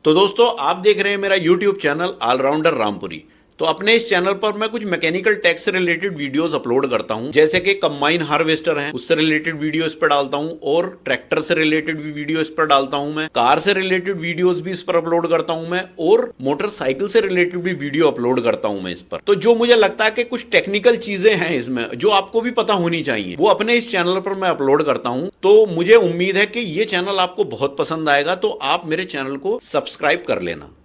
तो दोस्तों आप देख रहे हैं मेरा YouTube चैनल ऑलराउंडर रामपुरी। तो अपने इस चैनल पर मैं कुछ मैकेनिकल टेक से रिलेटेड वीडियोस अपलोड करता हूं, जैसे कि कंबाइन हार्वेस्टर है उससे रिलेटेड वीडियो इस पर डालता हूं, और ट्रैक्टर से रिलेटेड भी वीडियो इस पर डालता हूं, मैं कार से रिलेटेड वीडियोस भी इस पर अपलोड करता हूं मैं, और मोटरसाइकिल से रिलेटेड भी वीडियो अपलोड करता हूं मैं इस पर। तो जो मुझे लगता है कि कुछ टेक्निकल चीजें हैं इसमें जो आपको भी पता होनी चाहिए, वो अपने इस चैनल पर मैं अपलोड करता हूं। तो मुझे उम्मीद है कि ये चैनल आपको बहुत पसंद आएगा, तो आप मेरे चैनल को सब्सक्राइब कर लेना।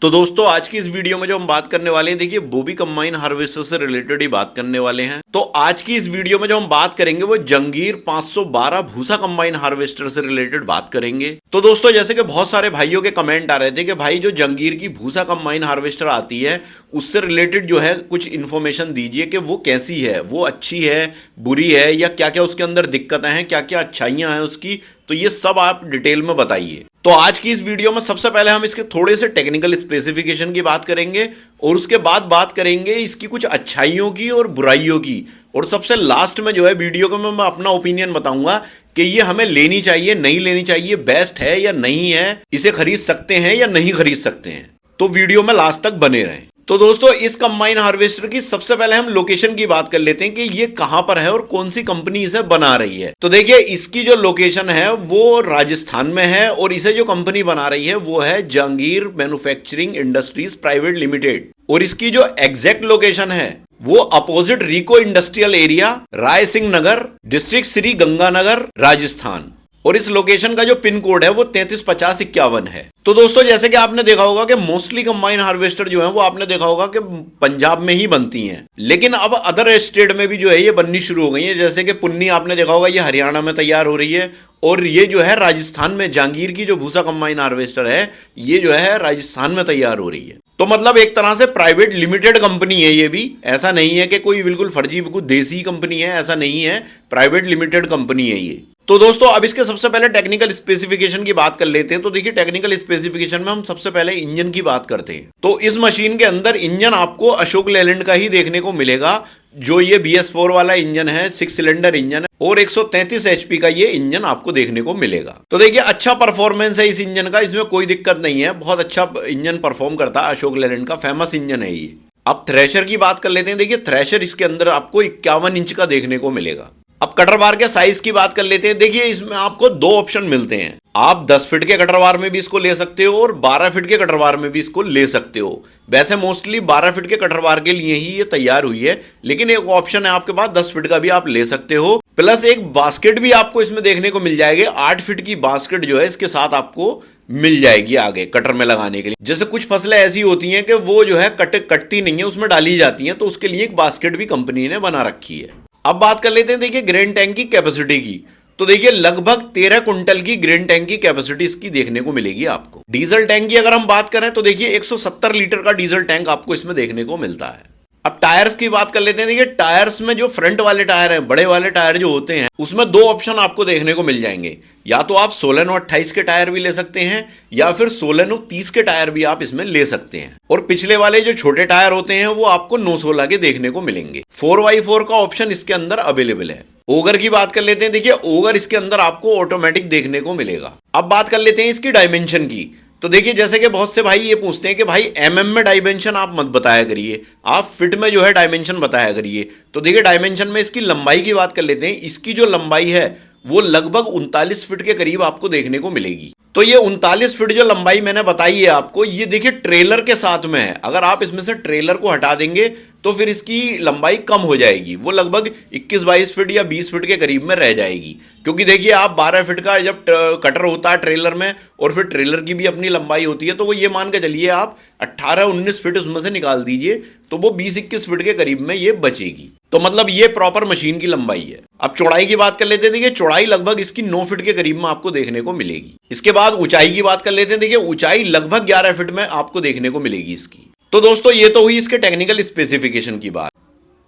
तो दोस्तों आज की इस वीडियो में जो हम बात करने वाले हैं, देखिए बोबी कंबाइन हार्वेस्टर से रिलेटेड ही बात करने वाले हैं। तो आज की इस वीडियो में जो हम बात करेंगे वो जंगीर 512 भूसा कंबाइन हार्वेस्टर से रिलेटेड बात करेंगे। तो दोस्तों जैसे कि बहुत सारे भाइयों के कमेंट आ रहे थे कि भाई जो जंगीर की भूसा कंबाइन हार्वेस्टर आती है उससे रिलेटेड जो है कुछ इन्फॉर्मेशन दीजिए कि वो कैसी है, वो अच्छी है, बुरी है, या क्या क्या उसके अंदर दिक्कतें हैं, क्या क्या अच्छाइयां हैं उसकी। तो ये सब आप डिटेल में बताइए। तो आज की इस वीडियो में सबसे पहले हम इसके थोड़े से टेक्निकल स्पेसिफिकेशन की बात करेंगे, और उसके बाद बात करेंगे इसकी कुछ अच्छाइयों की और बुराइयों की, और सबसे लास्ट में जो है वीडियो को मैं अपना ओपिनियन बताऊंगा कि ये हमें लेनी चाहिए नहीं लेनी चाहिए, बेस्ट है या नहीं है, इसे खरीद सकते हैं या नहीं खरीद सकते हैं। तो वीडियो में लास्ट तक बने रहें। तो दोस्तों इस कंबाइन हार्वेस्टर की सबसे पहले हम लोकेशन की बात कर लेते हैं कि ये कहां पर है और कौन सी कंपनी इसे बना रही है। तो देखिए इसकी जो लोकेशन है वो राजस्थान में है, और इसे जो कंपनी बना रही है वो है Jahangir manufacturing industries private limited, और इसकी जो एग्जैक्ट लोकेशन है वो अपोजिट रिको industrial area, Rai Singh Nagar, district Shri Ganganagar, Rajasthan. और इस लोकेशन का जो पिन कोड है वो 335051 है। तो दोस्तों जैसे कि आपने देखा होगा कि मोस्टली कंबाइन हार्वेस्टर जो है वो आपने देखा होगा कि पंजाब में ही बनती हैं, लेकिन अब अदर स्टेट में भी जो है ये बननी शुरू हो गई है। जैसे कि पुन्नी आपने देखा होगा ये हरियाणा में तैयार हो रही है, और ये जो है राजस्थान में जहांगीर की जो भूसा कंबाइन हार्वेस्टर है ये जो है राजस्थान में तैयार हो रही है। तो मतलब एक तरह से प्राइवेट लिमिटेड कंपनी है ये भी, ऐसा नहीं है कि कोई बिल्कुल फर्जी बिल्कुल देसी कंपनी है, ऐसा नहीं है, प्राइवेट लिमिटेड कंपनी है ये। तो दोस्तों अब इसके सबसे पहले टेक्निकल स्पेसिफिकेशन की बात कर लेते हैं। तो देखिए टेक्निकल स्पेसिफिकेशन में हम सबसे पहले इंजन की बात करते हैं। तो इस मशीन के अंदर इंजन आपको अशोक लेलैंड का ही देखने को मिलेगा, जो ये BS4 वाला इंजन है, 6 सिलेंडर इंजन है, और 133 HP का ये इंजन आपको देखने को मिलेगा। तो देखिए अच्छा परफॉर्मेंस है इस इंजन का, इसमें कोई दिक्कत नहीं है, बहुत अच्छा इंजन परफॉर्म करता है, अशोक लेलैंड का फेमस इंजन है ये। अब थ्रेशर की बात कर लेते हैं। देखिए थ्रेशर इसके अंदर आपको 51 इंच का देखने को मिलेगा। अब कटर बार के साइज की बात कर लेते हैं। देखिए इसमें आपको दो ऑप्शन मिलते हैं, आप 10 फीट के कटर बार में भी इसको ले सकते हो और 12 फीट के कटर बार में भी इसको ले सकते हो। वैसे मोस्टली 12 फीट के कटर बार के लिए ही ये तैयार हुई है, लेकिन एक ऑप्शन है आपके पास 10 फीट का भी आप ले सकते हो, प्लस एक बास्केट भी आपको इसमें देखने को मिल जाएगी। 8 फीट की बास्केट जो है इसके साथ आपको मिल जाएगी आगे कटर में लगाने के लिए। जैसे कुछ फसलें ऐसी होती हैं कि वो जो है कटती नहीं है, उसमें डाली जाती हैं, तो उसके लिए एक बास्केट भी कंपनी ने बना रखी है। अब बात कर लेते हैं देखिए ग्रेन टैंक की कैपेसिटी की। तो देखिए लगभग 13 कुंटल की ग्रेन टैंक की कैपेसिटी इसकी देखने को मिलेगी आपको। डीजल टैंक की अगर हम बात करें तो देखिए 170 लीटर का डीजल टैंक आपको इसमें देखने को मिलता है। अब टायर्स की बात कर लेते हैं। देखिए टायर्स में जो फ्रंट वाले टायर हैं, बड़े वाले टायर जो होते हैं, उसमें दो ऑप्शन आपको देखने को मिल जाएंगे, या तो आप 16/28 के टायर भी ले सकते हैं, या फिर 16/30 के टायर भी आप इसमें ले सकते हैं। और पिछले वाले जो छोटे टायर होते हैं वो आपको 9/16 के देखने को मिलेंगे। 4x4 का ऑप्शन इसके अंदर अवेलेबल है। ओगर की बात कर लेते हैं। देखिए ओगर इसके अंदर आपको ऑटोमेटिक देखने को मिलेगा। अब बात कर लेते हैं इसकी डायमेंशन की। तो देखिए जैसे कि बहुत से भाई ये पूछते हैं कि भाई mm में डायमेंशन आप मत बताया करिए, आप फिट में जो है डायमेंशन बताया करिए। तो देखिए डायमेंशन में इसकी लंबाई की बात कर लेते हैं। इसकी जो लंबाई है वो लगभग 39 फीट के करीब आपको देखने को मिलेगी। तो ये 39 फीट जो लंबाई मैंने बताई है आपको, ये देखिए ट्रेलर के साथ में है। अगर आप इसमें से ट्रेलर को हटा देंगे तो फिर इसकी लंबाई कम हो जाएगी, वो लगभग 21-22 फीट या 20 फीट के करीब में रह जाएगी। क्योंकि देखिए आप 12 फीट का जब कटर होता है ट्रेलर में, और फिर ट्रेलर की भी अपनी लंबाई होती है, तो वो ये मान के चलिए आप 18-19 फीट उसमें से निकाल दीजिए, तो वो 20-21 फीट के करीब में ये बचेगी। तो मतलब ये प्रॉपर मशीन की लंबाई है। अब चौड़ाई की बात कर लेते हैं। देखिए चौड़ाई लगभग इसकी 9 फीट के करीब में आपको देखने को मिलेगी। इसके बाद ऊंचाई की बात कर लेते हैं। देखिए ऊंचाई लगभग 11 फीट में आपको देखने को मिलेगी इसकी। तो दोस्तों ये तो हुई इसके टेक्निकल स्पेसिफिकेशन की बात।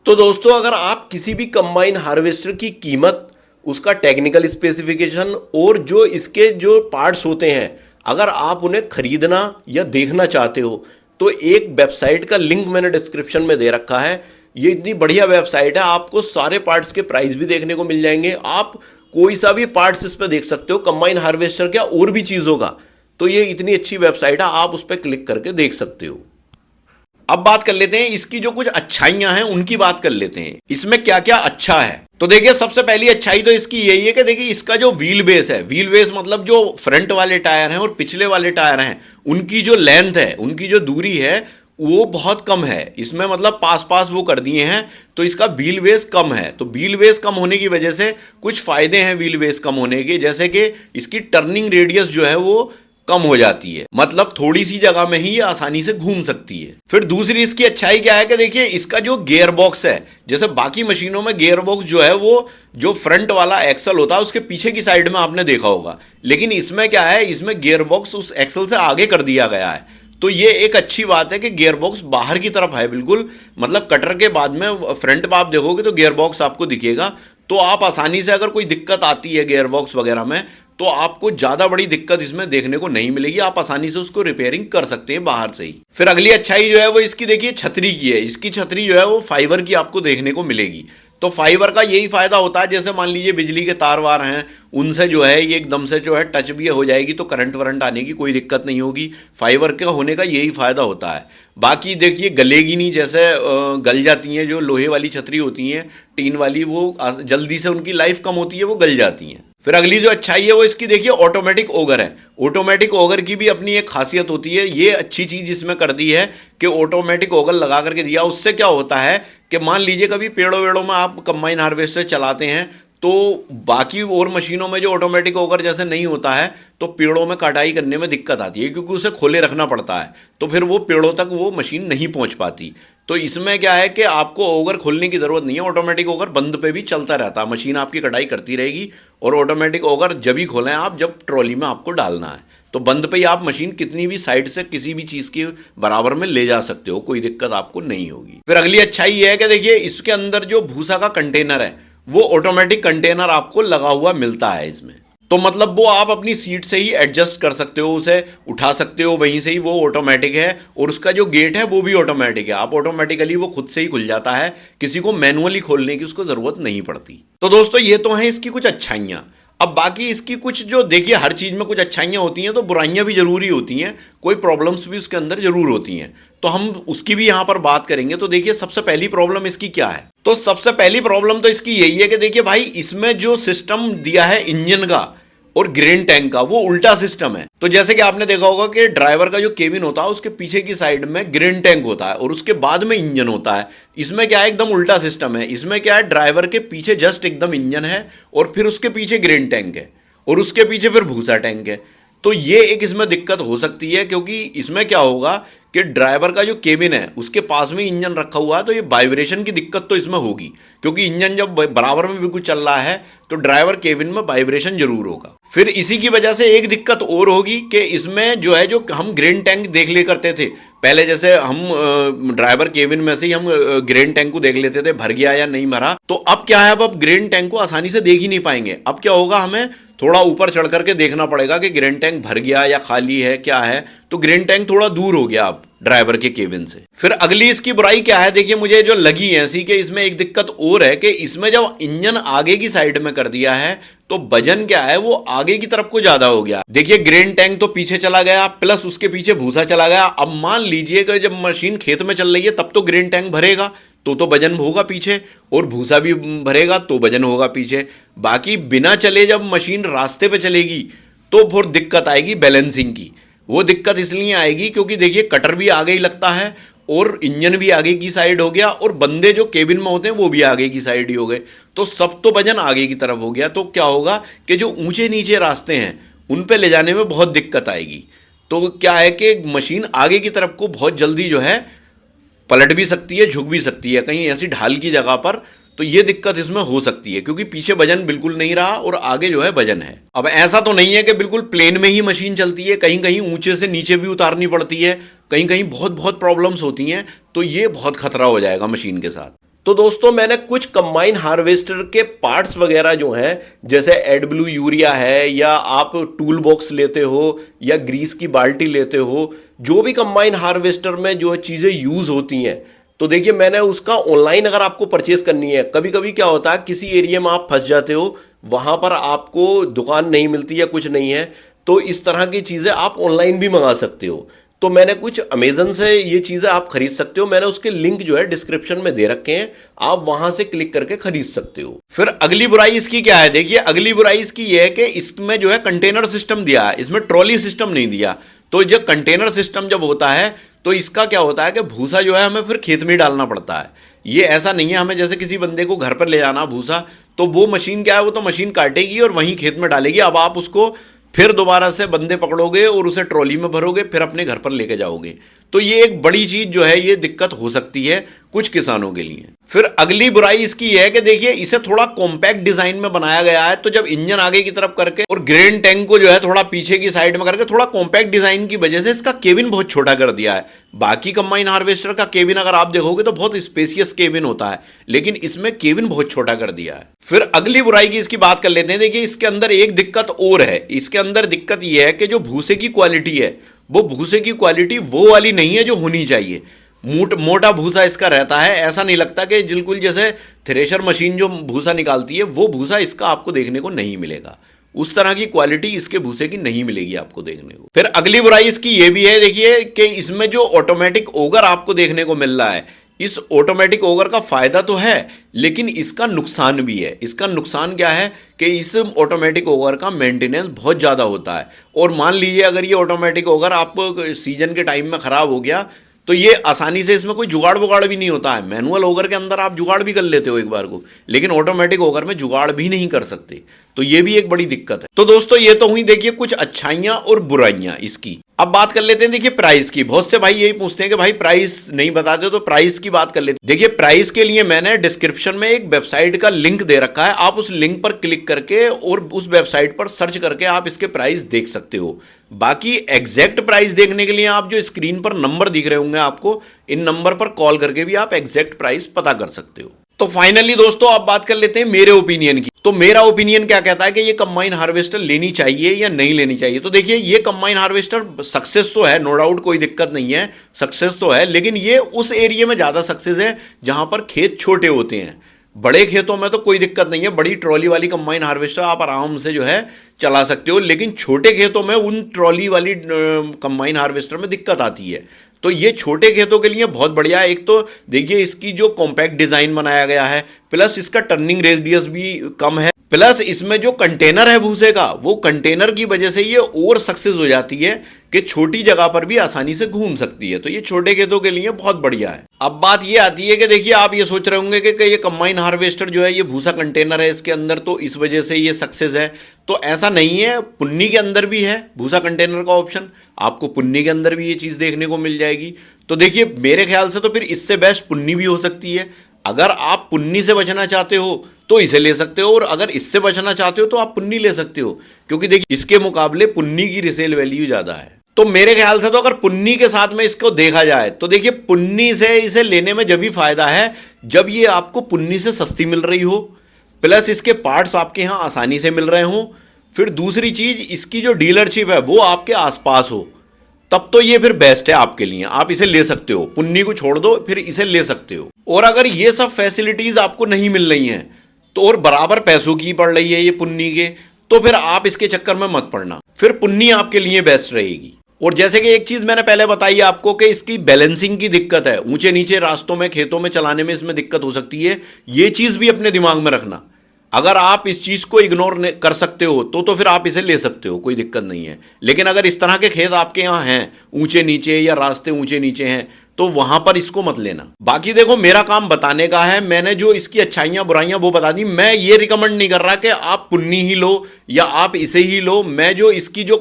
तो दोस्तों अगर आप किसी भी कंबाइन हार्वेस्टर की कीमत, उसका टेक्निकल स्पेसिफिकेशन और जो इसके जो पार्ट्स होते हैं, अगर आप उन्हें खरीदना या देखना चाहते हो, तो एक वेबसाइट का लिंक मैंने डिस्क्रिप्शन में दे रखा है। ये इतनी बढ़िया वेबसाइट है, आपको सारे पार्ट्स के प्राइस भी देखने को मिल जाएंगे। आप कोई सा भी पार्ट्स इस पर देख सकते हो, कंबाइन हार्वेस्टर क्या और भी चीज़ों का। तो ये इतनी अच्छी वेबसाइट है, आप उस पर क्लिक करके देख सकते हो। अब बात कर लेते हैं इसकी जो कुछ अच्छाइयां हैं उनकी बात कर लेते हैं, इसमें क्या क्या अच्छा है। तो देखिए सबसे पहली अच्छाई तो इसकी यही है कि देखिए इसका जो व्हील बेस है, व्हील बेस मतलब जो फ्रंट वाले टायर हैं और पिछले वाले टायर हैं उनकी जो लेंथ है, उनकी जो दूरी है वो बहुत कम है। इसमें मतलब पास पास वो कर दिए हैं, तो इसका व्हील बेस कम है। तो व्हील बेस कम होने की वजह से कुछ फायदे हैं व्हील बेस कम होने के, जैसे कि इसकी टर्निंग रेडियस जो है वो कम हो जाती है, मतलब थोड़ी सी जगह में ही ये आसानी से घूम सकती है। फिर दूसरी इसकी अच्छाई क्या है कि देखिए इसका जो गियर बॉक्स है, जैसे बाकी मशीनों में गियर बॉक्स जो है वो जो फ्रंट वाला एक्सल होता है उसके पीछे की साइड में आपने देखा होगा, लेकिन इसमें क्या है, इसमें गियर बॉक्स उस एक्सल से आगे कर दिया गया है। तो ये एक अच्छी बात है कि गियर बॉक्स बाहर की तरफ है बिल्कुल, मतलब कटर के बाद में फ्रंट में आप देखोगे तो गियर बॉक्स आपको दिखेगा। तो आप आसानी से अगर कोई दिक्कत आती है गियर बॉक्स वगैरह में तो आपको ज़्यादा बड़ी दिक्कत इसमें देखने को नहीं मिलेगी, आप आसानी से उसको रिपेयरिंग कर सकते हैं बाहर से ही। फिर अगली अच्छाई जो है वो इसकी देखिए छतरी की है। इसकी छतरी जो है वो फाइबर की आपको देखने को मिलेगी। तो फाइबर का यही फायदा होता है, जैसे मान लीजिए बिजली के तार वार हैं उनसे जो है ये एकदम से जो है टच भी हो जाएगी तो करंट वरंट आने की कोई दिक्कत नहीं होगी। फाइबर के होने का यही फायदा होता है। बाकी देखिए गलेगी नहीं, जैसे गल जाती हैं जो लोहे वाली छतरी होती हैं टीन वाली, वो जल्दी से उनकी लाइफ कम होती है, वो गल जाती हैं। फिर अगली जो अच्छाई है वो इसकी देखिए ऑटोमेटिक ऑगर है। ऑटोमेटिक ऑगर की भी अपनी एक खासियत होती है, ये अच्छी चीज़ इसमें कर दी है कि ऑटोमेटिक ऑगर लगा करके दिया। उससे क्या होता है कि मान लीजिए कभी पेड़ों वेड़ों में आप कंबाइन हार्वेस्टर चलाते हैं तो बाकी और मशीनों में जो ऑटोमेटिक ऑगर जैसे नहीं होता है तो पेड़ों में कटाई करने में दिक्कत आती है, क्योंकि उसे खोले रखना पड़ता है, तो फिर वो पेड़ों तक वो मशीन नहीं पहुंच पाती। तो इसमें क्या है कि आपको ऑगर खोलने की ज़रूरत नहीं है, ऑटोमेटिक ऑगर बंद पे भी चलता रहता है, मशीन आपकी कटाई करती रहेगी। और ऑटोमेटिक ऑगर जब भी खोलें आप, जब ट्रॉली में आपको डालना है, तो बंद पे ही आप मशीन कितनी भी साइड से किसी भी चीज़ के बराबर में ले जा सकते हो, कोई दिक्कत आपको नहीं होगी। फिर अगली अच्छाई ये है कि देखिए इसके अंदर जो भूसा का कंटेनर है वो ऑटोमेटिक कंटेनर आपको लगा हुआ मिलता है इसमें। तो मतलब वो आप अपनी सीट से ही एडजस्ट कर सकते हो, उसे उठा सकते हो वहीं से ही, वो ऑटोमेटिक है। और उसका जो गेट है वो भी ऑटोमेटिक है, आप ऑटोमेटिकली वो खुद से ही खुल जाता है, किसी को मैनुअली खोलने की उसको ज़रूरत नहीं पड़ती। तो दोस्तों ये तो हैं इसकी कुछ अच्छाइयाँ। अब बाकी इसकी कुछ जो देखिए हर चीज़ में कुछ अच्छाइयाँ होती हैं तो बुराइयाँ भी ज़रूरी होती हैं, कोई प्रॉब्लम्स भी उसके अंदर ज़रूर होती हैं, तो हम उसकी भी यहाँ पर बात करेंगे। तो देखिए सबसे पहली प्रॉब्लम इसकी क्या है, तो सबसे पहली प्रॉब्लम तो इसकी यही है कि देखिए भाई इसमें जो सिस्टम दिया है इंजन का और ग्रेन टैंक का वो उल्टा सिस्टम है। तो जैसे कि आपने देखा होगा कि ड्राइवर का जो केबिन होता है उसके पीछे की साइड में ग्रेन टैंक होता है और उसके बाद में इंजन होता है। इसमें क्या है, एकदम उल्टा सिस्टम है। इसमें क्या है, ड्राइवर के पीछे जस्ट एकदम इंजन है और फिर उसके पीछे ग्रेन टैंक है और उसके पीछे फिर भूसा टैंक है। तो ये एक इसमें दिक्कत हो सकती है, क्योंकि इसमें क्या होगा कि ड्राइवर का जो केबिन है उसके पास में इंजन रखा हुआ है, तो ये वाइब्रेशन की दिक्कत तो इसमें होगी, क्योंकि इंजन जब बराबर में बिल्कुल चल रहा है तो ड्राइवर केबिन में वाइब्रेशन जरूर होगा। फिर इसी की वजह से एक दिक्कत और होगी कि इसमें जो है, जो हम ग्रेन टैंक देख ले करते थे पहले, जैसे हम ड्राइवर केबिन में से ही हम ग्रेन टैंक को देख लेते थे भर गया या नहीं भरा, तो अब क्या है, अब ग्रेन टैंक को आसानी से देख ही नहीं पाएंगे। अब क्या होगा, हमें थोड़ा ऊपर चढ़ करके देखना पड़ेगा कि ग्रेन टैंक भर गया या खाली है, क्या है। तो ग्रेन टैंक थोड़ा दूर हो गया अब ड्राइवर के केबिन से। फिर अगली इसकी बुराई क्या है, देखिए मुझे जो लगी है ऐसी कि इसमें एक दिक्कत और है कि इसमें जब इंजन आगे की साइड में कर दिया है तो वजन क्या है, वो आगे की तरफ को ज्यादा हो गया। देखिए ग्रेन टैंक तो पीछे चला गया, प्लस उसके पीछे भूसा चला गया। अब मान लीजिए कि जब मशीन खेत में चल रही है तब तो ग्रेन टैंक भरेगा तो वजन होगा पीछे, और भूसा भी भरेगा तो वजन होगा पीछे। बाकी बिना चले जब मशीन रास्ते पे चलेगी तो फिर दिक्कत आएगी बैलेंसिंग की। वो दिक्कत इसलिए आएगी क्योंकि देखिए कटर भी आगे ही लगता है और इंजन भी आगे की साइड हो गया और बंदे जो केबिन में होते हैं वो भी आगे की साइड ही हो गए, तो सब तो वजन आगे की तरफ हो गया। तो क्या होगा कि जो ऊंचे नीचे रास्ते हैं उन पे ले जाने में बहुत दिक्कत आएगी। तो क्या है कि मशीन आगे की तरफ को बहुत जल्दी जो है पलट भी सकती है, झुक भी सकती है कहीं ऐसी ढाल की जगह पर। तो ये दिक्कत इसमें हो सकती है क्योंकि पीछे वजन बिल्कुल नहीं रहा और आगे जो है वजन है। अब ऐसा तो नहीं है कि बिल्कुल प्लेन में ही मशीन चलती है, कहीं कहीं ऊंचे से नीचे भी उतारनी पड़ती है, कहीं कहीं बहुत बहुत प्रॉब्लम्स होती हैं, तो ये बहुत खतरा हो जाएगा मशीन के साथ। तो दोस्तों मैंने कुछ कंबाइन हार्वेस्टर के पार्ट्स वगैरह जो हैं, जैसे एडब्ल्यू यूरिया है, या आप टूल बॉक्स लेते हो, या ग्रीस की बाल्टी लेते हो, जो भी कंबाइन हार्वेस्टर में जो चीज़ें यूज़ होती हैं, तो देखिए मैंने उसका ऑनलाइन अगर आपको परचेस करनी है, कभी कभी क्या होता है किसी एरिया में आप फंस जाते हो, वहाँ पर आपको दुकान नहीं मिलती या कुछ नहीं है, तो इस तरह की चीज़ें आप ऑनलाइन भी मंगा सकते हो। तो मैंने कुछ अमेजन से ये चीज़ें आप खरीद सकते हो, मैंने उसके लिंक जो है डिस्क्रिप्शन में दे रखे हैं, आप वहां से क्लिक करके खरीद सकते हो। फिर अगली बुराई इसकी क्या है, देखिए अगली बुराई इसकी ये है कि इसमें जो है कंटेनर सिस्टम दिया है, इसमें ट्रॉली सिस्टम नहीं दिया। तो जब कंटेनर सिस्टम जब होता है तो इसका क्या होता है कि भूसा जो है हमें फिर खेत में डालना पड़ता है। ये ऐसा नहीं है हमें जैसे किसी बंदे को घर पर ले जाना भूसा, तो वो मशीन क्या है, वो तो मशीन काटेगी और वहीं खेत में डालेगी। अब आप उसको फिर दोबारा से बंदे पकड़ोगे और उसे ट्रॉली में भरोगे, फिर अपने घर पर लेके जाओगे। तो ये एक बड़ी चीज जो है, ये दिक्कत हो सकती है कुछ किसानों के लिए। फिर अगली बुराई इसकी यह है कि देखिए इसे थोड़ा कॉम्पैक्ट डिजाइन में बनाया गया है, तो जब इंजन आगे की तरफ करके और ग्रेन टैंक को जो है थोड़ा पीछे की साइड में करके थोड़ा कॉम्पैक्ट डिजाइन की वजह से इसका केबिन बहुत छोटा कर दिया है। बाकी कंबाइन हार्वेस्टर का केबिन अगर आप देखोगे तो बहुत स्पेसियस केबिन होता है, लेकिन इसमें केबिन बहुत छोटा कर दिया है। फिर अगली बुराई की इसकी बात कर लेते हैं। देखिए इसके अंदर एक दिक्कत और है, इसके अंदर दिक्कत यह है कि जो भूसे की क्वालिटी है, वो भूसे की क्वालिटी वो वाली नहीं है जो होनी चाहिए। मोटा भूसा इसका रहता है, ऐसा नहीं लगता कि बिल्कुल जैसे थ्रेशर मशीन जो भूसा निकालती है वो भूसा इसका आपको देखने को नहीं मिलेगा। उस तरह की क्वालिटी इसके भूसे की नहीं मिलेगी आपको देखने को। फिर अगली बुराई इसकी ये भी है, देखिए कि इसमें जो ऑटोमेटिक ओगर आपको देखने को मिल रहा है, इस ऑटोमेटिक ओगर का फायदा तो है लेकिन इसका नुकसान भी है। इसका नुकसान क्या है कि इस ऑटोमेटिक ओगर का मेंटेनेंस बहुत ज़्यादा होता है, और मान लीजिए अगर ये ऑटोमेटिक ओगर आपको सीजन के टाइम में ख़राब हो गया तो ये आसानी से इसमें कोई जुगाड़ वुगाड़ भी नहीं होता है। मैनुअल ओगर के अंदर आप जुगाड़ भी कर लेते हो एक बार को, लेकिन ऑटोमेटिक ओगर में जुगाड़ भी नहीं कर सकते, तो ये भी एक बड़ी दिक्कत है। तो दोस्तों ये तो हुई देखिए कुछ अच्छाइयां और बुराइयां इसकी। अब बात कर लेते हैं देखिए प्राइस की। बहुत से भाई यही पूछते हैं कि भाई प्राइस नहीं बताते, तो प्राइस की बात कर लेते हैं। देखिए प्राइस के लिए मैंने डिस्क्रिप्शन में एक वेबसाइट का लिंक दे रखा है, आप उस लिंक पर क्लिक करके और उस वेबसाइट पर सर्च करके आप इसके प्राइस देख सकते हो। बाकी एग्जैक्ट प्राइस देखने के लिए आप जो स्क्रीन पर नंबर दिख रहे होंगे आपको, इन नंबर पर कॉल करके भी आप एग्जैक्ट प्राइस पता कर सकते हो। तो फाइनली दोस्तों अब बात कर लेते हैं मेरे ओपिनियन की। तो मेरा ओपिनियन क्या कहता है कि ये कंबाइन हार्वेस्टर लेनी चाहिए या नहीं लेनी चाहिए। तो देखिए ये कंबाइन हार्वेस्टर सक्सेस तो है, नो डाउट, कोई दिक्कत नहीं है, सक्सेस तो है, लेकिन ये उस एरिया में ज्यादा सक्सेस है जहां पर खेत छोटे होते हैं। बड़े खेतों में तो कोई दिक्कत नहीं है, बड़ी ट्रॉली वाली कंबाइन हार्वेस्टर आप आराम से जो है चला सकते हो, लेकिन छोटे खेतों में उन ट्रॉली वाली कंबाइन हार्वेस्टर में दिक्कत आती है। तो ये छोटे खेतों के लिए बहुत बढ़िया है। एक तो देखिए इसकी जो कॉम्पैक्ट डिजाइन बनाया गया है, प्लस इसका टर्निंग रेडियस भी कम है, प्लस इसमें जो कंटेनर है भूसे का, वो कंटेनर की वजह से ये और सक्सेस हो जाती है कि छोटी जगह पर भी आसानी से घूम सकती है। तो ये छोटे खेतों के लिए बहुत बढ़िया है। अब बात ये आती है कि देखिए आप ये सोच रहे होंगे कि ये कंबाइन हार्वेस्टर जो है ये भूसा कंटेनर है इसके अंदर, तो इस वजह से ये सक्सेस है। तो ऐसा नहीं है, पुन्नी के अंदर भी है भूसा कंटेनर का ऑप्शन, आपको पुन्नी के अंदर भी ये चीज देखने को मिल जाएगी। तो देखिए मेरे ख्याल से तो फिर इससे बेस्ट पुन्नी भी हो सकती है। अगर आप पुन्नी से बचना चाहते हो तो इसे ले सकते हो, और अगर इससे बचना चाहते हो तो आप पुन्नी ले सकते हो, क्योंकि देखिए इसके मुकाबले पुन्नी की रिसेल वैल्यू ज्यादा है। तो मेरे ख्याल से तो अगर पुन्नी के साथ में इसको देखा जाए तो देखिए पुन्नी से इसे लेने में जब भी फायदा है जब ये आपको पुन्नी से सस्ती मिल रही हो, प्लस इसके पार्ट्स आपके यहाँ आसानी से मिल रहे हो, फिर दूसरी चीज इसकी जो डीलरशिप है वो आपके आसपास हो, तब तो ये फिर बेस्ट है आपके लिए, आप इसे ले सकते हो। पुन्नी को छोड़ दो, फिर इसे ले सकते हो। और अगर ये सब फैसिलिटीज आपको नहीं मिल रही हैं तो और बराबर पैसों की पड़ रही है ये पुन्नी के, तो फिर आप इसके चक्कर में मत पड़ना, फिर पुन्नी आपके लिए बेस्ट रहेगी। और जैसे कि एक चीज मैंने पहले बताई आपको कि इसकी बैलेंसिंग की दिक्कत है, ऊंचे नीचे रास्तों में खेतों में चलाने में इसमें दिक्कत हो सकती है, ये चीज भी अपने दिमाग में रखना। अगर आप इस चीज को इग्नोर कर सकते हो तो फिर आप इसे ले सकते हो, कोई दिक्कत नहीं है। लेकिन अगर इस तरह के खेत आपके यहाँ हैं ऊंचे नीचे या रास्ते ऊंचे नीचे हैं तो वहां पर इसको मत लेना। बाकी देखो मेरा काम बताने का है, मैंने जो इसकी अच्छाइयां बुराइयां वो बता दी। मैं ये रिकमेंड नहीं कर रहा कि आप पुन्नी ही लो या आप इसे ही लो, मैं जो इसकी जो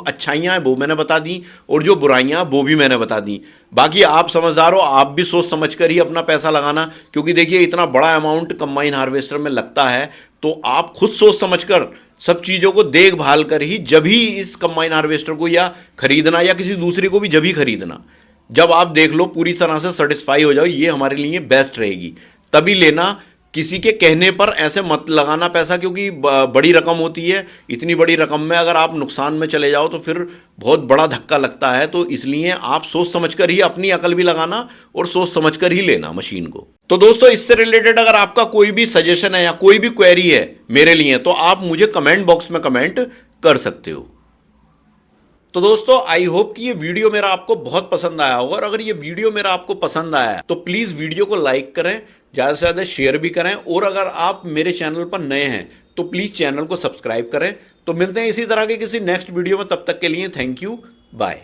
अच्छाइयां हैं वो मैंने बता दी और जो बुराइयां वो भी मैंने बता दी। बाकी आप समझदार हो, आप भी सोच समझ कर ही अपना पैसा लगाना, क्योंकि देखिए इतना बड़ा अमाउंट कंबाइन हार्वेस्टर में लगता है, तो आप खुद सोच समझ कर सब चीज़ों को देखभाल कर ही जब ही इस कंबाइन हार्वेस्टर को या खरीदना या किसी दूसरे को भी जब ही खरीदना, जब आप देख लो पूरी तरह से सेटिस्फाई हो जाओ, ये हमारे लिए बेस्ट रहेगी। तभी लेना, किसी के कहने पर ऐसे मत लगाना पैसा, क्योंकि बड़ी रकम होती है। इतनी बड़ी रकम में अगर आप नुकसान में चले जाओ तो फिर बहुत बड़ा धक्का लगता है। तो इसलिए आप सोच समझकर ही, अपनी अकल भी लगाना और सोच समझकर ही लेना मशीन को। तो दोस्तों, इससे रिलेटेड अगर आपका कोई भी सजेशन है या कोई भी क्वेरी है मेरे लिए, तो आप मुझे कमेंट बॉक्स में कमेंट कर सकते हो। तो दोस्तों, आई होप कि ये वीडियो मेरा आपको बहुत पसंद आया होगा, और अगर ये वीडियो मेरा आपको पसंद आया है तो प्लीज़ वीडियो को लाइक करें, ज़्यादा से ज़्यादा शेयर भी करें, और अगर आप मेरे चैनल पर नए हैं तो प्लीज़ चैनल को सब्सक्राइब करें। तो मिलते हैं इसी तरह के किसी नेक्स्ट वीडियो में, तब तक के लिए थैंक यू, बाय।